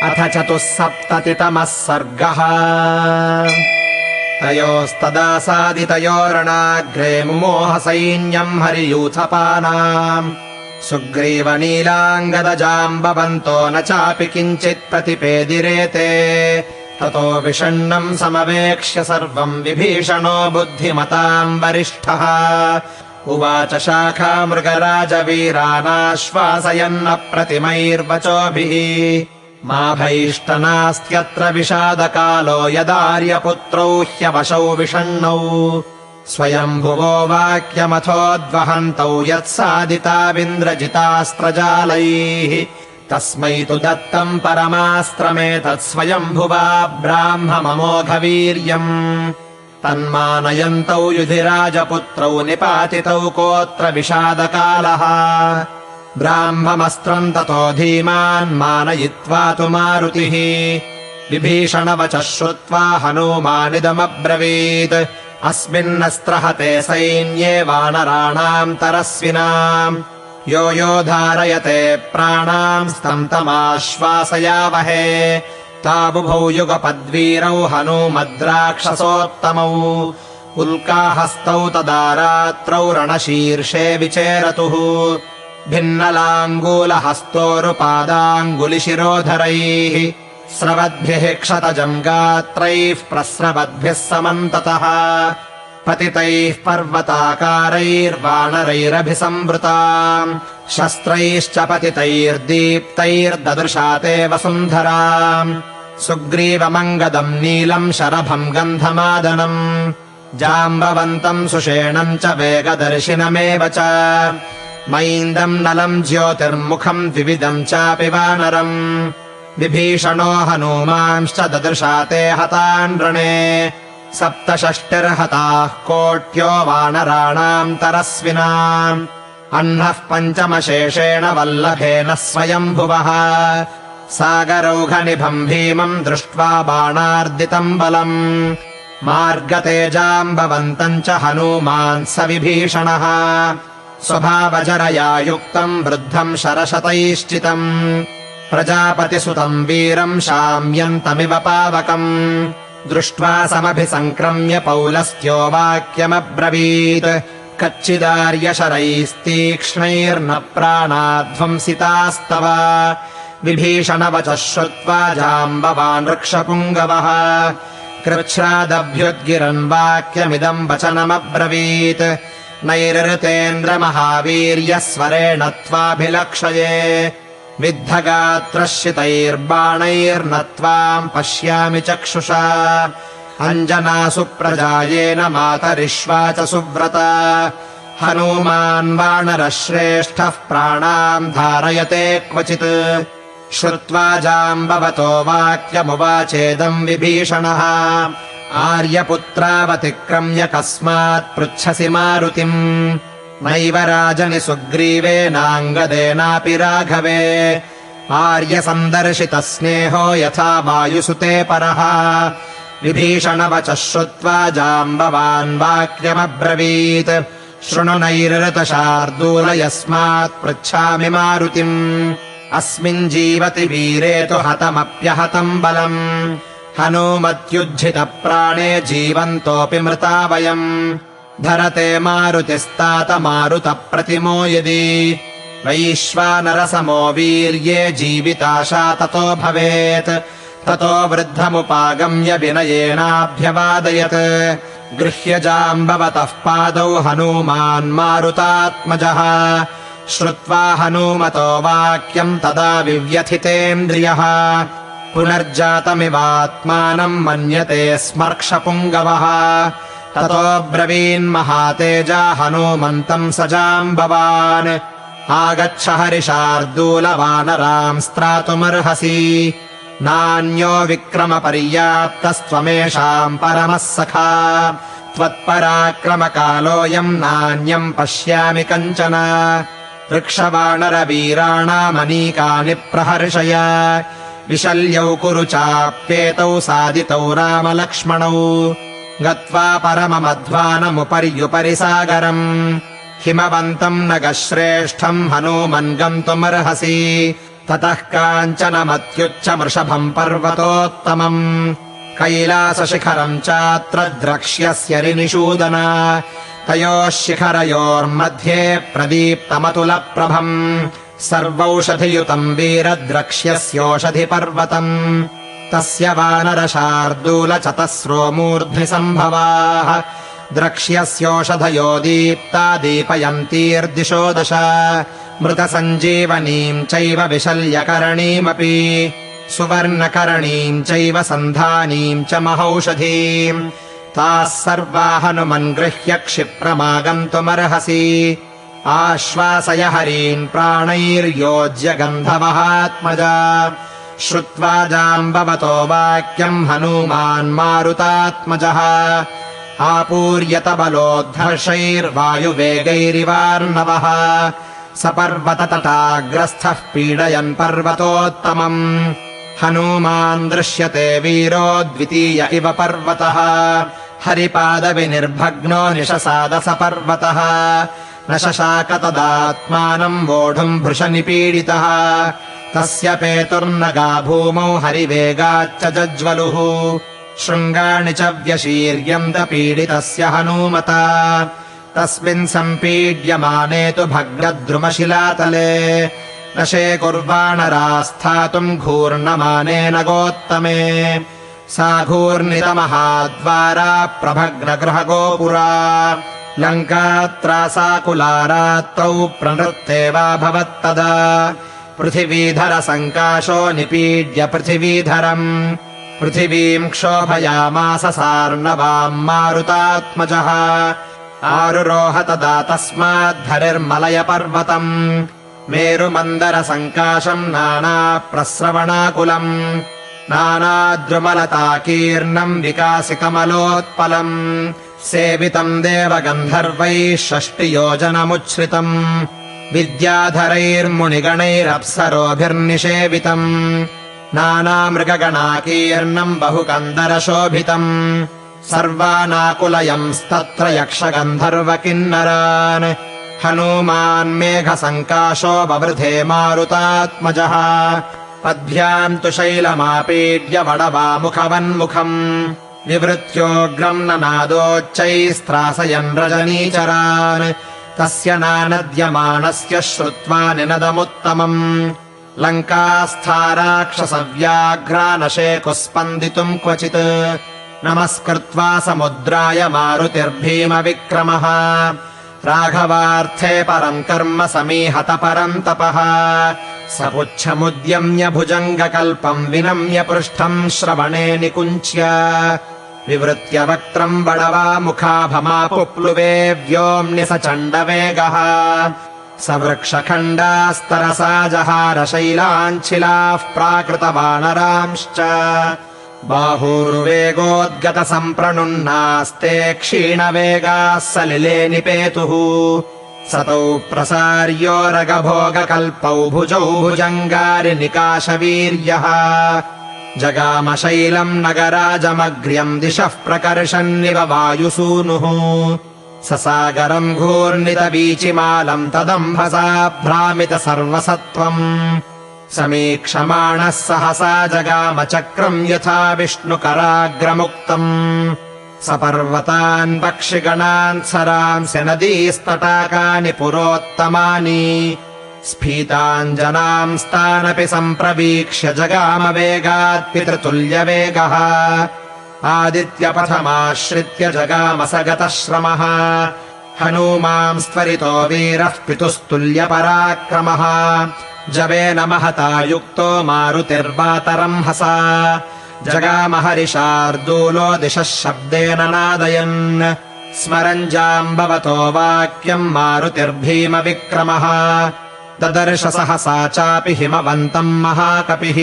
अथ 74तमः सर्गः। तयोस्तदा सादितयोरणाग्रे मुमोहसैन्यम् हरियूथपानाम् सुग्रीवनीलाङ्गदजाम्बवन्तो न चापि किञ्चित् प्रतिपेदिरेते। ततो विषण्णम् समवेक्ष्य सर्वम् विभीषणो बुद्धिमताम् वरिष्ठः उवाच शाखामृगराजवीरानाश्वासयन्न प्रतिमैर्वचोभिः मा भैष्टनास्त्यत्र विषादकालो यदार्यपुत्रौ ह्यवशौ विषण्णौ स्वयम्भुवो वाक्यमथोद्वहन्तौ यत्सादिताविन्द्रजितास्त्रजालैः तस्मै तु दत्तम् परमास्त्रमेतत् स्वयम्भुवा ब्राह्मममोघवीर्यम् तन्मानयन्तौ युधिराजपुत्रौ निपातितौ कोऽत्र विषादकालः ब्राह्ममस्त्रम् ततो धीमान् मानयित्वा तु मारुतिः विभीषणवचः श्रुत्वा हनूमानिदमब्रवीत् अस्मिन्नस्त्रहते सैन्ये वानराणाम् तरस्विनाम् यो यो धारयते प्राणाम् स्तम् तमाश्वासयावहे ताबुभौ युगपद्वीरौ हनूमद्राक्षसोत्तमौ उल्काहस्तौ तदा रात्रौ रणशीर्षे विचेरतुः भिन्नलाङ्गूलहस्तोरुपादाङ्गुलिशिरोधरैः स्रवद्भिः क्षतजम् गात्रैः प्रस्रवद्भिः समन्ततः पतितैः पर्वताकारैर्वानरैरभिसंवृताम् शस्त्रैश्च पतितैर्दीप्तैर्ददृशा ते वसुन्धराम् सुग्रीवमङ्गदम् नीलम् शरभम् गन्धमादनम् जाम्बवन्तम् सुषेणम् च वेगदर्शिनमेव च मैन्दम् नलम् ज्योतिर्मुखम् द्विविधम् चापि वानरम् विभीषणो हनूमांश्च ददृशा ते हतान् रणे 67 कोट्यो वानराणाम् तरस्विनाम् अह्नः पञ्चमशेषेण वल्लभेन स्वयम्भुवः सागरौघनिभम् भीमम् दृष्ट्वा बाणार्दितम् बलम् मार्गतेजाम्बवन्तम् च हनूमान् स विभीषणः स्वभावजरया युक्तम् वृद्धम् शरशतैश्चितम् प्रजापतिसुतम् वीरम् शाम्यन्तमिव पावकम् दृष्ट्वा समभिसङ्क्रम्य पौलस्त्यो वाक्यमब्रवीत् कच्चिदार्यशरैस्तीक्ष्णैर्न प्राणाध्वंसितास्तव विभीषणवचः श्रुत्वा जाम्बवान् वृक्षपुङ्गवः कृच्छ्रादभ्युद्गिरन् वाक्यमिदम् वचनमब्रवीत् नैरृतेन्द्रमहावीर्यस्वरेण त्वाभिलक्षये विद्धगात्रश्रितैर्बाणैर्न त्वाम् पश्यामि चक्षुषा अञ्जनासु प्रजायेन मातरिश्वा च सुव्रता हनूमान् वानरश्रेष्ठः प्राणान् धारयते क्वचित् श्रुत्वा जाम्बवतो वाक्यमुवाचेदम् विभीषणः आर्यपुत्रावतिक्रम्य कस्मात् पृच्छसि मारुतिम् नैव राजनि सुग्रीवेनाङ्गदेनापि राघवे आर्यसन्दर्शितः स्नेहो यथा वायुसुते परः विभीषणवचः श्रुत्वा जाम्बवान् वाक्यमब्रवीत् शृणु नैरृतशार्दूल यस्मात् पृच्छामि मारुतिम् अस्मिन् जीवति वीरे तु हतमप्यहतम् बलम् हनूमत्युज्झितप्राणे जीवन्तोऽपि मृता वयम् धरते मारुतिस्तात मारुतप्रतिमो यदि वैश्वानरसमो वीर्ये जीविताशा ततो भवेत् ततो वृद्धमुपागम्य विनयेनाभ्यवादयत् गृह्य जाम्बवतः पादौ हनूमान् मारुतात्मजः श्रुत्वा हनूमतो वाक्यम् तदा विव्यथितेन्द्रियः पुनर्जातमिवात्मानम् मन्यते स्मर्क्षपुङ्गवः ततो ब्रवीन्महातेजा हनूमन्तम् स जाम्बवान् आगच्छ हरिशार्दूलवानराम् स्त्रातुमर्हसि नान्यो विक्रमपर्याप्तस्त्वमेषाम् परमः सखा त्वत्पराक्रमकालोऽयम् नान्यम् पश्यामि कञ्चन वृक्षवानरवीराणामनीकानि प्रहर्षय विशल्यौ कुरु चाप्येतौ सादितौ रामलक्ष्मणौ गत्वा परममध्वानमुपर्युपरि सागरम् हिमवन्तम् नगश्रेष्ठम् हनूमन् गन्तुमर्हसि ततः काञ्चनमत्युच्चमृषभम् पर्वतोत्तमम् कैलासशिखरम् चात्र द्रक्ष्यस्य रिनिषूदन तयोः शिखरयोर्मध्ये प्रदीप्तमतुलप्रभम् सर्वौषधियुतम् वीरद्रक्ष्यस्योषधिपर्वतम् तस्य वानरशार्दूलचतस्रो मूर्ध्नि सम्भवाः द्रक्ष्यस्योषधयो दीप्ता दीपयन्तीर्दिशो दश मृतसञ्जीवनीम् चैव विशल्यकरणीमपि सुवर्णकरणीम् चैव सन्धानीम् च महौषधीम् ताः सर्वा हनुमन्गृह्य क्षिप्रमागन्तुमर्हसि आश्वासय हरीन् प्राणैर्योज्य गन्धवहात्मजा श्रुत्वा जाम्बवतो वाक्यम् हनूमान् मारुतात्मजः आपूर्यत बलोद्धर्षैर्वायुवेगैरिवार्णवः सपर्वततटाग्रस्थः पीडयन् पर्वतोत्तमम् हनूमान् दृश्यते वीरो द्वितीय इव पर्वतः हरिपादविनिर्भग्नो निशसाद स पर्वतः न शशाक तदात्मानम् वोढुम् भृशनिपीडितः तस्य पेतुर्नगा भूमौ हरिवेगाच्च जज्वलुः शृङ्गाणि च व्यशीर्यन्त पीडितस्य हनूमता तस्मिन् सम्पीड्यमाने तु भग्नद्रुमशिलातले न शेकुर्वाणरास्थातुम् घूर्णमानेन गोत्तमे सा घूर्णितमहाद्वारा प्रभग्नगृहगोपुरा लङ्कात्रासाकुलारात्तौ प्रनृत्तेवाभवत्तदा पृथिवीधरसङ्काशो निपीड्य पृथिवीधरम् पृथिवीम् क्षोभयामास सार्णवाम् मारुतात्मजः आरुरोह तदा तस्माद्धरिर्मलयपर्वतम् मेरुमन्दरसङ्काशम् नानाप्रस्रवणाकुलम् नानाद्रुमलताकीर्णम् विकासिकमलोत्पलम् सेवितम् देवगन्धर्वैः 6 योजनमुच्छ्रितम् विद्याधरैर्मुनिगणैरप्सरोभिर्निषेवितम् नानामृगगणाकीर्णम् बहुकन्दरशोभितम् सर्वानाकुलयंस्तत्र यक्षगन्धर्वकिन्नरान् हनूमान् मेघसङ्काशो बवृधे मारुतात्मजः पद्भ्याम् तु शैलमापीड्य वडवामुखवन्मुखम् विवृत्योग्रम् ननादोच्चैस्त्रासयन् रजनीचरान् तस्य नानद्यमानस्य श्रुत्वा निनदमुत्तमम् लङ्कास्थाराक्षसव्याघ्रा न शेकुस्पन्दितुम् क्वचित् नमस्कृत्वा समुद्राय मारुतिर्भीमविक्रमः राघवार्थे परम् कर्म समीहत परम् तपः सपुच्छमुद्यम्य भुजङ्गकल्पम् विनम्य पृष्ठम् श्रवणे निकुञ्च्य विवृत्य वक्त्रम् बडवामुखाभमापुप्लुवे व्योम्नि स चण्डवेगः स वृक्षखण्डास्तरसा जहार शैलाञ्छिलाः प्राकृतवानरांश्च बाहुर्वेगोद्गतसम्प्रणुन्नास्ते क्षीणवेगाः सलिले निपेतुः सतौ प्रसार्योरगभोगकल्पौ भुजौ भुजङ्गारिनिकाशवीर्यः जगामशैलम् नगराजमग्र्यम् दिशः प्रकर्षन्निव वायुसूनुः ससागरम् घूर्णितवीचिमालम् तदम्भसा भ्रामित सर्वसत्त्वम् समीक्षमाणः सहसा जगामचक्रम् यथा विष्णुकराग्रमुक्तम् सपर्वतान् पक्षिगणान् सरांसि नदीस्तटाकानि पुरोत्तमानि स्फीताञ्जनांस्तानपि सम्प्रवीक्ष्य जगामवेगात् पितृतुल्यवेगः आदित्यपथमाश्रित्य जगामस गतः श्रमः हनूमांस्त्वरितो वीरः पितुस्तुल्यपराक्रमः जवेन महता युक्तो मारुतिर्वातरम् हसा जगामहरिशार्दूलो दिशः शब्देन नादयन् स्मरन् जाम्बवतो वाक्यम् मारुतिर्भीमविक्रमः ददर्श सहसा चापि हिमवन्तम् महाकपिः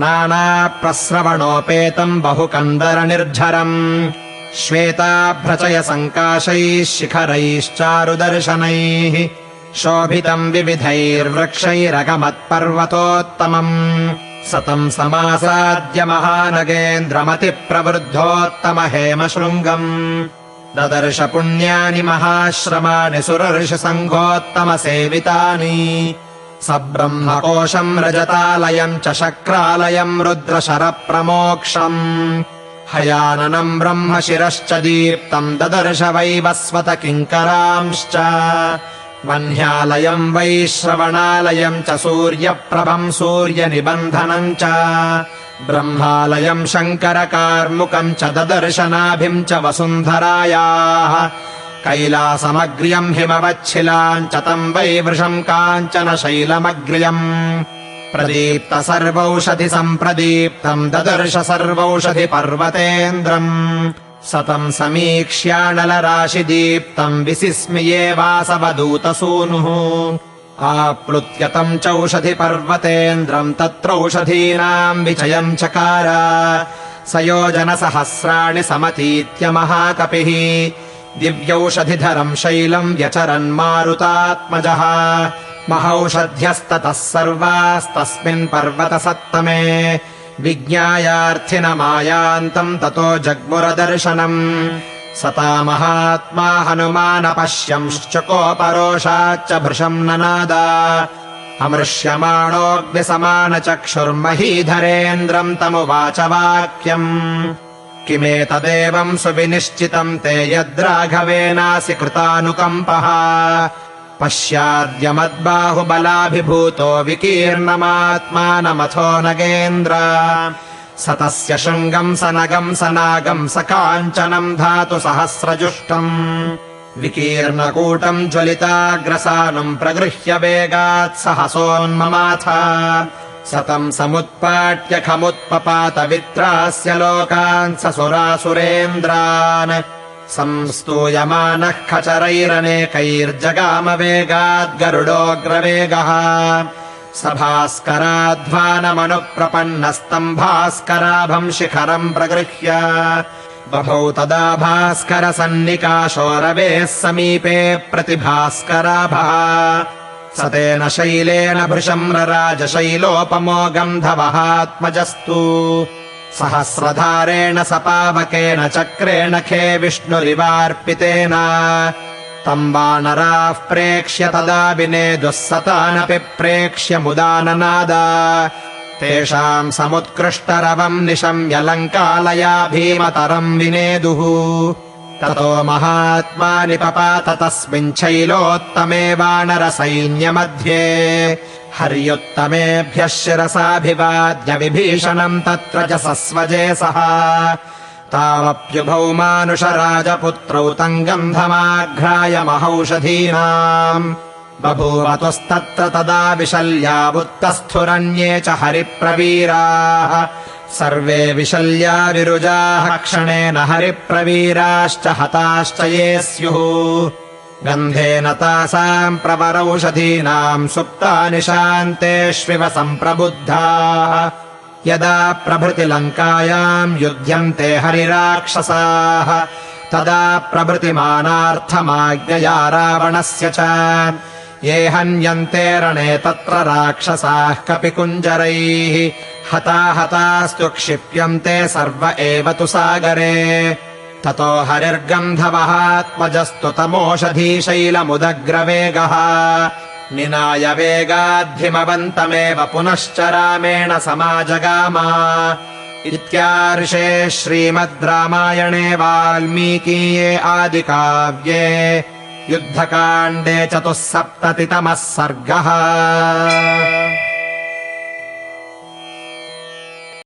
नानाप्रस्रवणोपेतम् बहुकन्दरनिर्झरम् श्वेताभ्रचयसङ्काशैः शिखरैश्चारुदर्शनैः शोभितम् विविधैर्वृक्षैरगमत्पर्वतोत्तमम् सतम् समासाद्य महानगेन्द्रमतिप्रवृद्धोत्तमहेमशृङ्गम् ददर्श पुण्यानि महाश्रमाणि सुरर्षिसङ्घोत्तमसेवितानि स ब्रह्मकोशम् रजतालयम् च शक्रालयम् रुद्रशरप्रमोक्षम् हयाननम् ब्रह्मशिरश्च दीप्तम् ददर्श वैवस्वत किङ्करांश्च वह्न्यालयम् वैश्रवणालयम् च सूर्यप्रभम् सूर्यनिबन्धनम् च ब्रह्मालयम् शङ्करकार्मुकम् च ददर्शनाभिम् च वसुन्धरायाः कैलासमग्र्यम् हिमवच्छिलाम् च तम् वै वृषम् काञ्चन शैलमग्र्यम् प्रदीप्त सर्वौषधि सम्प्रदीप्तम् ददर्श सर्वौषधि पर्वतेन्द्रम् सतम् समीक्ष्यानलराशिदीप्तम् विसिस्मिये वासवदूतसूनुः आप्लुत्यतम् चौषधि पर्वतेन्द्रम् तत्रौषधीनाम् विचयम् चकार स योजनसहस्राणि समतीत्य महाकपिः दिव्यौषधिधरम् शैलम् व्यचरन्मारुतात्मजः महौषध्यस्ततः सर्वास्तस्मिन् पर्वतसत्तमे विज्ञायार्थिनमायान्तम् ततो जग्मुरदर्शनम् सता महात्मा हनुमानपश्यंश्चकोपरोषाच्च भृशम् ननाद अमृष्यमाणोऽग्निसमानचक्षुर्महीधरेन्द्रम् तमुवाच वाक्यम् किमेतदेवम् सुविनिश्चितम् ते यद्राघवेनासि कृतानुकम्पः पश्याद्यमद्बाहुबलाभिभूतो विकीर्णमात्मानमथो नगेन्द्र स तस्य शृङ्गम् सनगम् सनागम् स काञ्चनम् धातु सहस्रजुष्टम् विकीर्णकूटम् ज्वलिताग्रसानुम् प्रगृह्य वेगात् सहसोन्ममाथ सतम् समुत्पाट्य खमुत्पपात वित्रास्य लोकान् ससुरासुरेन्द्रान् संस्तूयमानः खचरैरनेकैर्जगाम वेगाद् गरुडोऽग्रवेगः स भास्कराध्वानमनुप्रपन्नस्तम् भास्कराभम् शिखरम् प्रगृह्य बभौ तदा भास्करसन्निकाशो रवेः समीपे प्रतिभास्कराभः स तेन शैलेन भृशम् रराज शैलोपमो गन्धवहात्मजस्तु सहस्रधारेण सपावकेन चक्रेण खे विष्णुरिवार्पितेन तम् वानराः प्रेक्ष्य तदा विनेदुः सतानपि प्रेक्ष्य मुदा ननाद तेषाम् समुत्कृष्टरवम् निशम्य लङ्कालया भीमतरम् विनेदुः ततो महात्मा निपपात तस्मिन् शैलोत्तमे वानरसैन्यमध्ये हर्युत्तमेभ्यः शिरसाभिवाद्य विभीषणम् तत्र च सस्वजे सः तावप्युभौ मानुषराजपुत्रौ तम् गन्धमाघ्राय महौषधीनाम् बभूवतुस्तत्र तदा विशल्यावुत्तस्थुरन्ये च हरिप्रवीराः सर्वे विशल्या विरुजाः क्षणेन हरिप्रवीराश्च हताश्च ये स्युः गन्धेन तासाम् प्रवरौषधीनाम् सुप्तानि शान्तेष्विव सम्प्रबुद्धाः यदा प्रभृति लङ्कायाम् युध्यन्ते हरिराक्षसाः तदा प्रभृतिमानार्थमाज्ञया रावणस्य च ये हन्यन्ते रणे तत्र राक्षसाः कपिकुञ्जरैः हताहतास्तु क्षिप्यन्ते सर्व एव तु सागरे ततो हरिर्गन्धवहात्मजस्तु तमोषधीशैलमुदग्रवेगः निनाय वेगाद्धिमवन्तमेव पुनश्च रामेण समाजगाम इत्यार्षे श्रीमद् रामायणे वाल्मीकीये आदिकाव्ये युद्धकाण्डे 74तमः सर्गः।